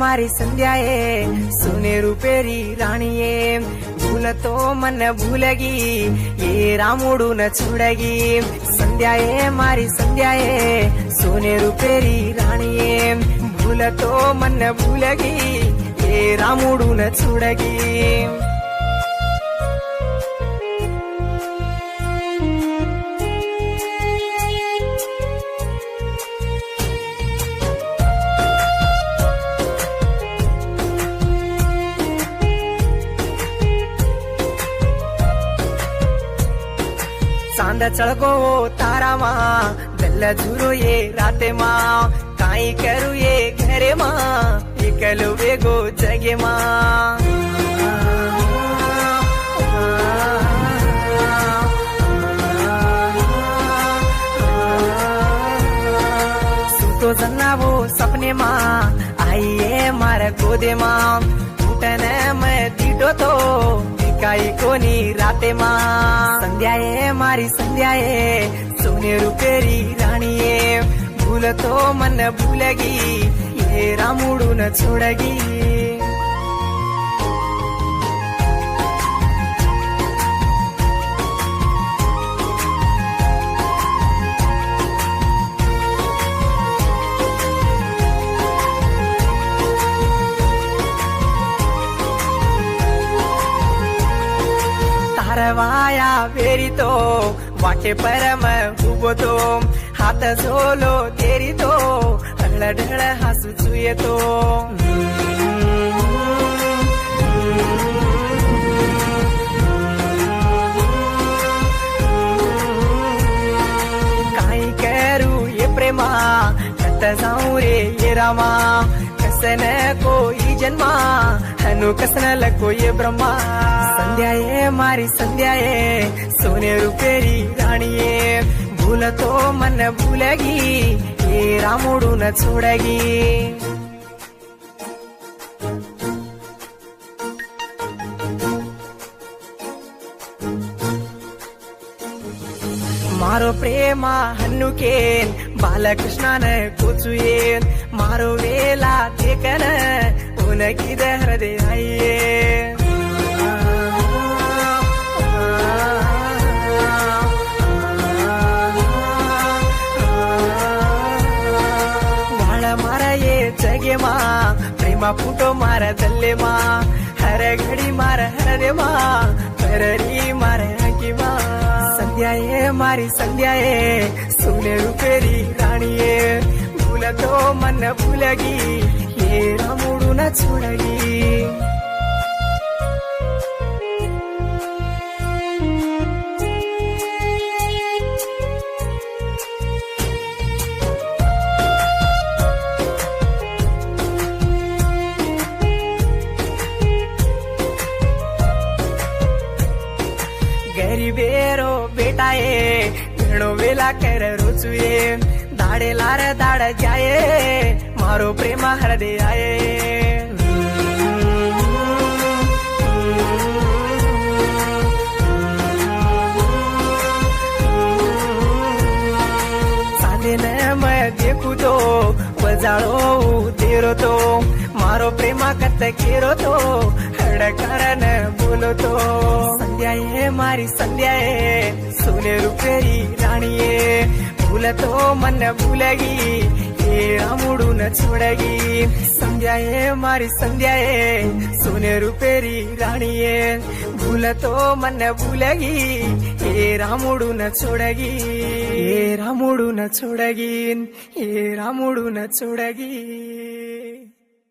मारी संध्याए सोने रुपेरी राणीये भूलतो मन भूलगी ये रामुडू न छोडगी संध्याए मारी संध्याए सोने रुपेरी राणीये भूलतो मन भूलगी ये रामुडू न छोडगी चांद चळको तारा मा दल्ल झुरो ये राते मा काई करू ये घरे मा एकलो वेगो जगे मा सुतो जनावो सपने मा आईये मार गोदे मा उठने मैं दीडो तो काही कोणी राते मा संध्याए मारी संध्याए सोने रुपेरी राणीये भूलतो मन भूलगी ये रामुडू न छोडगी तारवाया वेरी तो वाटे परम उभो तो हात झोलो तेरी तो हळ ढळ हसू चुये तो काही करू ये प्रेमा कत जाऊ रे ये रामा कसन कोई जन्मा हनु कसन लको ये ब्रह्मा संध्याए मारी संध्याए सोने रुपेरी राणीये भूलतो मन भूलगी ये रामुडू न छोडगी मारो प्रेमा हन्नुकेन बालकृष्णन कोचुयेन मारो वेला देखन उनकिद हृदय आये जगे मा प्रेमा फुटो मार दल्ले मा हर घड़ी मार हरे मा पररी मार की मा संध्याए मारी संध्याए सोने रुपेरी राणीये भूलतो मन भूलगी ये रामुडू न छोडगी गरीबेरो बेटाए घणो वेला कर रोचुए दाडे लार दाड जाए मारो प्रेमा हृदय आये साधे न मैं देखू तो बजाळो तेरो तो मारो प्रेमा कत केरो तो हडकारन बोलो तो संध्याए मारी संध्याए सोने रुपेरी राणीये भूलतो मन भूलगी ये रामुडू न छोडगी संध्याए मारी संध्याए सोने रुपेरी राणीये भूलतो मन भूलगी ये रामुडू न छोडगी ये रामुडू न छोडगी ये रामुडू न छोडगी